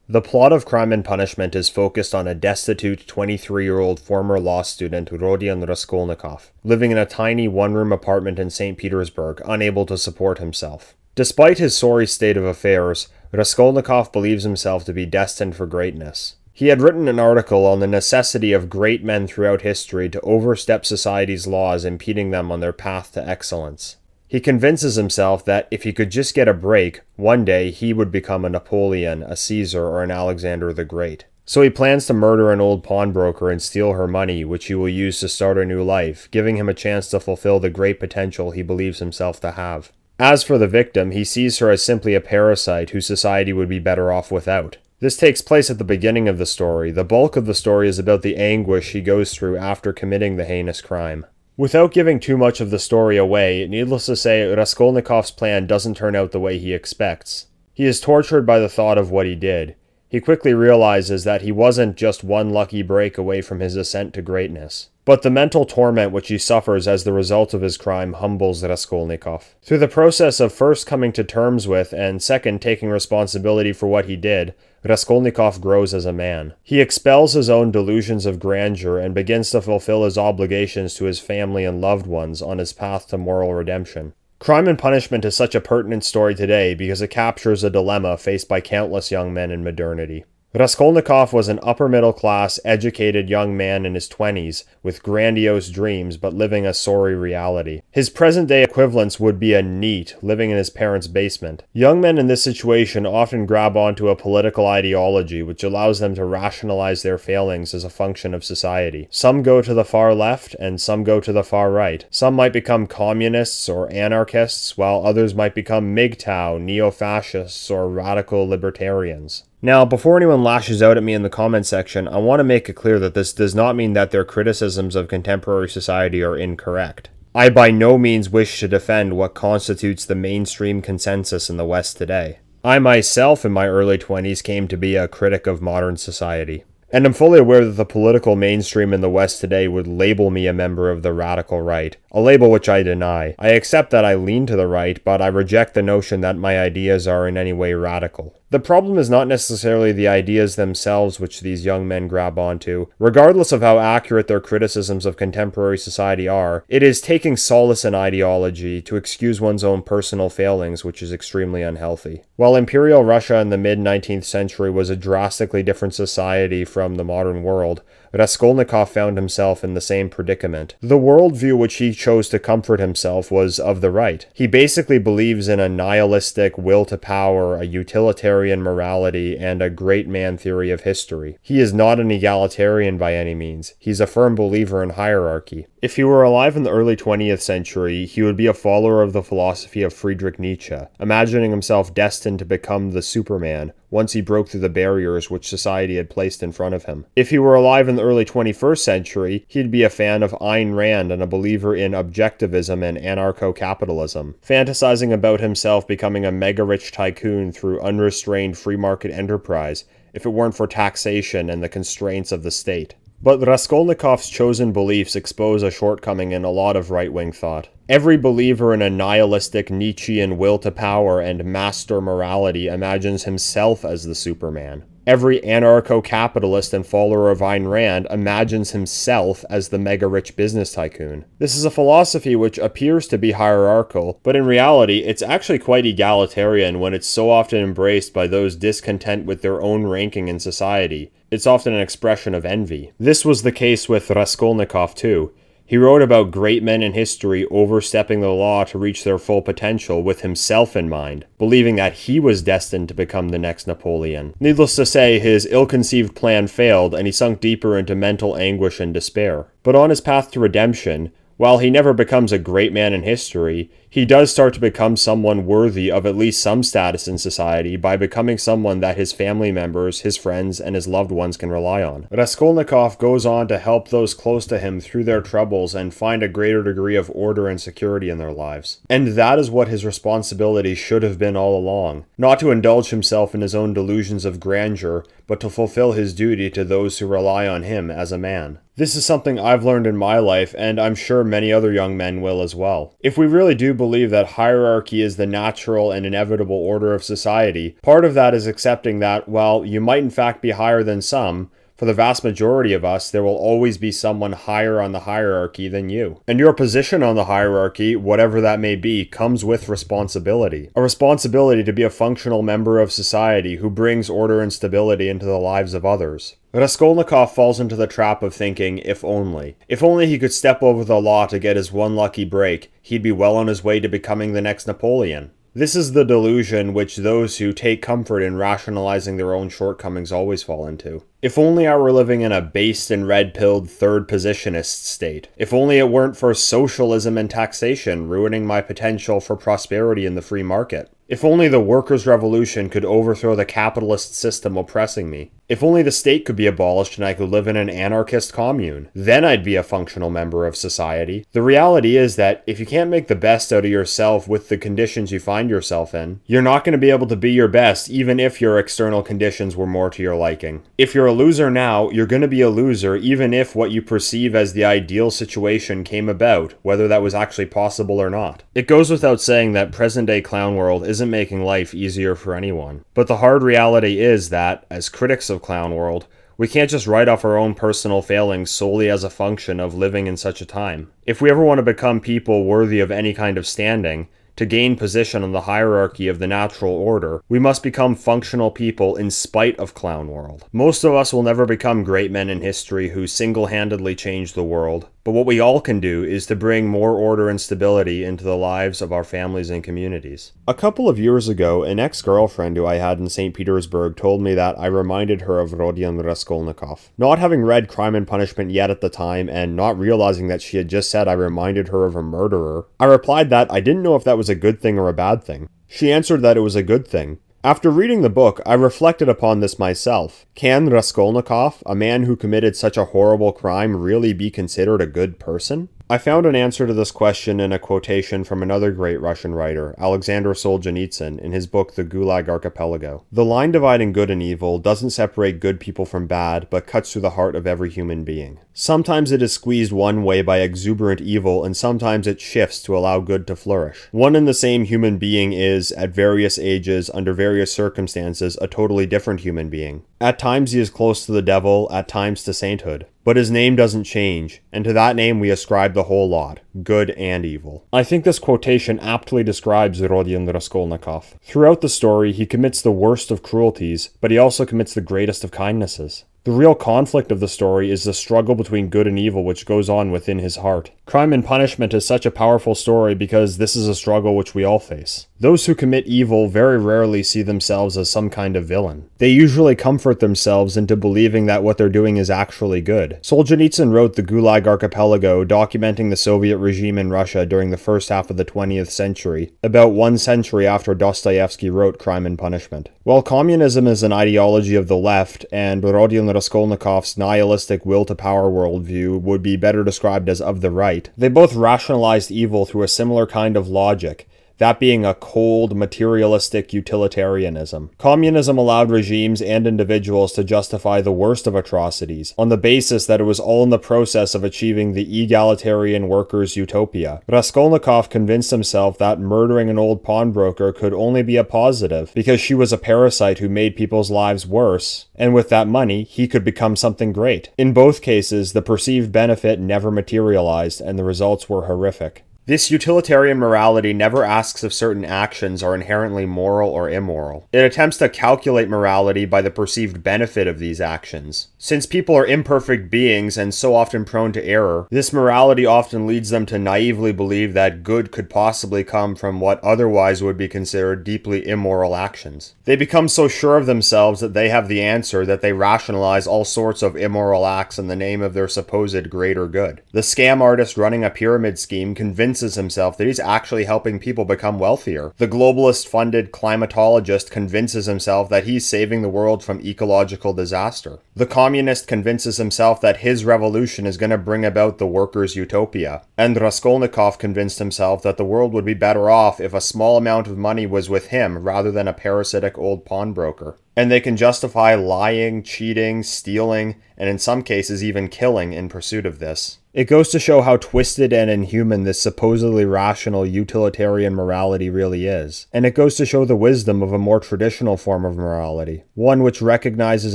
The plot of Crime and Punishment is focused on a destitute 23-year-old former law student, Rodion Raskolnikov, living in a tiny one-room apartment in St. Petersburg, unable to support himself. Despite his sorry state of affairs, Raskolnikov believes himself to be destined for greatness. He had written an article on the necessity of great men throughout history to overstep society's laws impeding them on their path to excellence. He convinces himself that if he could just get a break, one day he would become a Napoleon, a Caesar, or an Alexander the Great. So he plans to murder an old pawnbroker and steal her money, which he will use to start a new life, giving him a chance to fulfill the great potential he believes himself to have. As for the victim, he sees her as simply a parasite who society would be better off without. This takes place at the beginning of the story. The bulk of the story is about the anguish he goes through after committing the heinous crime. Without giving too much of the story away, needless to say, Raskolnikov's plan doesn't turn out the way he expects. He is tortured by the thought of what he did. He quickly realizes that he wasn't just one lucky break away from his ascent to greatness. But the mental torment which he suffers as the result of his crime humbles Raskolnikov. Through the process of first coming to terms with and second taking responsibility for what he did, Raskolnikov grows as a man. He expels his own delusions of grandeur and begins to fulfill his obligations to his family and loved ones on his path to moral redemption. Crime and Punishment is such a pertinent story today because it captures a dilemma faced by countless young men in modernity. Raskolnikov was an upper-middle-class, educated young man in his 20s, with grandiose dreams but living a sorry reality. His present-day equivalents would be a NEET, living in his parents' basement. Young men in this situation often grab onto a political ideology which allows them to rationalize their failings as a function of society. Some go to the far left, and some go to the far right. Some might become communists or anarchists, while others might become MGTOW, neo-fascists, or radical libertarians. Now, before anyone lashes out at me in the comment section, I want to make it clear that this does not mean that their criticisms of contemporary society are incorrect. I by no means wish to defend what constitutes the mainstream consensus in the West today. I myself, in my early 20s, came to be a critic of modern society. And I'm fully aware that the political mainstream in the West today would label me a member of the radical right, a label which I deny. I accept that I lean to the right, but I reject the notion that my ideas are in any way radical. The problem is not necessarily the ideas themselves which these young men grab onto. Regardless of how accurate their criticisms of contemporary society are, it is taking solace in ideology to excuse one's own personal failings, which is extremely unhealthy. While Imperial Russia in the mid-19th century was a drastically different society from the modern world, Raskolnikov found himself in the same predicament. The worldview which he chose to comfort himself was of the right. He basically believes in a nihilistic will to power, a utilitarian morality, and a great man theory of history. He is not an egalitarian by any means. He's a firm believer in hierarchy. If he were alive in the early 20th century, he would be a follower of the philosophy of Friedrich Nietzsche, imagining himself destined to become the Superman once he broke through the barriers which society had placed in front of him. If he were alive in the early 21st century, he'd be a fan of Ayn Rand and a believer in objectivism and anarcho-capitalism, fantasizing about himself becoming a mega-rich tycoon through unrestrained free market enterprise if it weren't for taxation and the constraints of the state. But Raskolnikov's chosen beliefs expose a shortcoming in a lot of right-wing thought. Every believer in a nihilistic Nietzschean will to power and master morality imagines himself as the Superman. Every anarcho-capitalist and follower of Ayn Rand imagines himself as the mega-rich business tycoon. This is a philosophy which appears to be hierarchical, but in reality, it's actually quite egalitarian when it's so often embraced by those discontent with their own ranking in society. It's often an expression of envy. This was the case with Raskolnikov too. He wrote about great men in history overstepping the law to reach their full potential with himself in mind, believing that he was destined to become the next Napoleon. Needless to say, his ill-conceived plan failed and he sunk deeper into mental anguish and despair. But on his path to redemption, while he never becomes a great man in history, he does start to become someone worthy of at least some status in society by becoming someone that his family members, his friends, and his loved ones can rely on. Raskolnikov goes on to help those close to him through their troubles and find a greater degree of order and security in their lives. And that is what his responsibility should have been all along. Not to indulge himself in his own delusions of grandeur, but to fulfill his duty to those who rely on him as a man. This is something I've learned in my life, and I'm sure many other young men will as well. If we really do believe believe that hierarchy is the natural and inevitable order of society, part of that is accepting that, while you might in fact be higher than some, for the vast majority of us, there will always be someone higher on the hierarchy than you. And your position on the hierarchy, whatever that may be, comes with responsibility. A responsibility to be a functional member of society who brings order and stability into the lives of others. Raskolnikov falls into the trap of thinking, if only. If only he could step over the law to get his one lucky break, he'd be well on his way to becoming the next Napoleon. This is the delusion which those who take comfort in rationalizing their own shortcomings always fall into. If only I were living in a based and red-pilled third-positionist state. If only it weren't for socialism and taxation ruining my potential for prosperity in the free market. If only the workers' revolution could overthrow the capitalist system oppressing me. If only the state could be abolished and I could live in an anarchist commune. Then I'd be a functional member of society. The reality is that if you can't make the best out of yourself with the conditions you find yourself in, you're not going to be able to be your best even if your external conditions were more to your liking. If you're a loser now, you're going to be a loser even if what you perceive as the ideal situation came about, whether that was actually possible or not. It goes without saying that present-day clown world isn't making life easier for anyone. But the hard reality is that, as critics of clown world, we can't just write off our own personal failings solely as a function of living in such a time. If we ever want to become people worthy of any kind of standing, to gain position on the hierarchy of the natural order, we must become functional people in spite of clown world. Most of us will never become great men in history who single-handedly changed the world, but what we all can do is to bring more order and stability into the lives of our families and communities. A couple of years ago, an ex-girlfriend who I had in St. Petersburg told me that I reminded her of Rodion Raskolnikov. Not having read Crime and Punishment yet at the time, and not realizing that she had just said I reminded her of a murderer, I replied that I didn't know if that was a good thing or a bad thing. She answered that it was a good thing. After reading the book, I reflected upon this myself. Can Raskolnikov, a man who committed such a horrible crime, really be considered a good person? I found an answer to this question in a quotation from another great Russian writer, Alexander Solzhenitsyn, in his book The Gulag Archipelago. The line dividing good and evil doesn't separate good people from bad, but cuts through the heart of every human being. Sometimes it is squeezed one way by exuberant evil, and sometimes it shifts to allow good to flourish. One and the same human being is, at various ages, under various circumstances, a totally different human being. At times he is close to the devil, at times to sainthood. But his name doesn't change, and to that name we ascribe the whole lot, good and evil. I think this quotation aptly describes Rodion Raskolnikov. Throughout the story, he commits the worst of cruelties, but he also commits the greatest of kindnesses. The real conflict of the story is the struggle between good and evil which goes on within his heart. Crime and Punishment is such a powerful story because this is a struggle which we all face. Those who commit evil very rarely see themselves as some kind of villain. They usually comfort themselves into believing that what they're doing is actually good. Solzhenitsyn wrote The Gulag Archipelago, documenting the Soviet regime in Russia during the first half of the 20th century, about 1 century after Dostoevsky wrote Crime and Punishment. While communism is an ideology of the left, and Rodion Raskolnikov's nihilistic will-to-power worldview would be better described as of the right, they both rationalized evil through a similar kind of logic, that being a cold, materialistic utilitarianism. Communism allowed regimes and individuals to justify the worst of atrocities, on the basis that it was all in the process of achieving the egalitarian workers' utopia. Raskolnikov convinced himself that murdering an old pawnbroker could only be a positive, because she was a parasite who made people's lives worse, and with that money, he could become something great. In both cases, the perceived benefit never materialized, and the results were horrific. This utilitarian morality never asks if certain actions are inherently moral or immoral. It attempts to calculate morality by the perceived benefit of these actions. Since people are imperfect beings and so often prone to error, this morality often leads them to naively believe that good could possibly come from what otherwise would be considered deeply immoral actions. They become so sure of themselves that they have the answer that they rationalize all sorts of immoral acts in the name of their supposed greater good. The scam artist running a pyramid scheme convinces himself that he's actually helping people become wealthier. The globalist-funded climatologist convinces himself that he's saving the world from ecological disaster. The communist convinces himself that his revolution is going to bring about the workers' utopia. And Raskolnikov convinced himself that the world would be better off if a small amount of money was with him rather than a parasitic old pawnbroker. And they can justify lying, cheating, stealing, and in some cases even killing in pursuit of this. It goes to show how twisted and inhuman this supposedly rational utilitarian morality really is. And it goes to show the wisdom of a more traditional form of morality, one which recognizes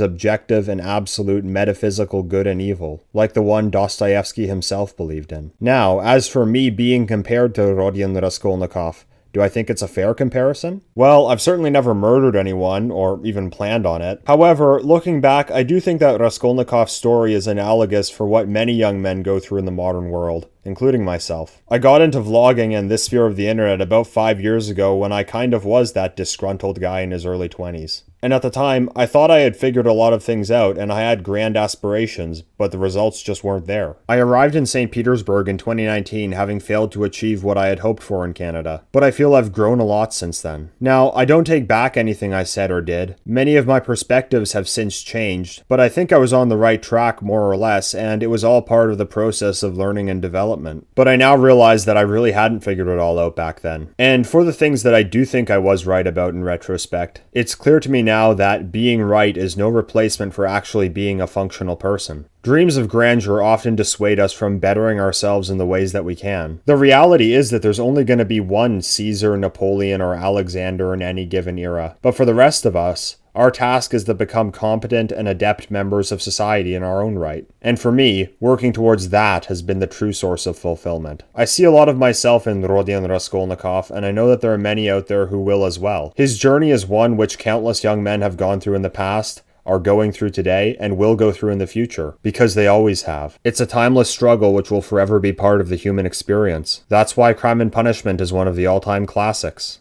objective and absolute metaphysical good and evil, like the one Dostoevsky himself believed in. Now, as for me being compared to Rodion Raskolnikov, do I think it's a fair comparison? Well, I've certainly never murdered anyone, or even planned on it. However, looking back, I do think that Raskolnikov's story is analogous for what many young men go through in the modern world, including myself. I got into vlogging and this sphere of the internet about 5 years ago when I kind of was that disgruntled guy in his early 20s. And at the time, I thought I had figured a lot of things out and I had grand aspirations, but the results just weren't there. I arrived in St. Petersburg in 2019 having failed to achieve what I had hoped for in Canada, but I feel I've grown a lot since then. Now, I don't take back anything I said or did. Many of my perspectives have since changed, but I think I was on the right track more or less, and it was all part of the process of learning and development. But I now realize that I really hadn't figured it all out back then. And for the things that I do think I was right about in retrospect, it's clear to me now that being right is no replacement for actually being a functional person. Dreams of grandeur often dissuade us from bettering ourselves in the ways that we can. The reality is that there's only going to be one Caesar, Napoleon, or Alexander in any given era. But for the rest of us, our task is to become competent and adept members of society in our own right. And for me, working towards that has been the true source of fulfillment. I see a lot of myself in Rodion Raskolnikov, and I know that there are many out there who will as well. His journey is one which countless young men have gone through in the past, are going through today, and will go through in the future, because they always have. It's a timeless struggle which will forever be part of the human experience. That's why Crime and Punishment is one of the all-time classics.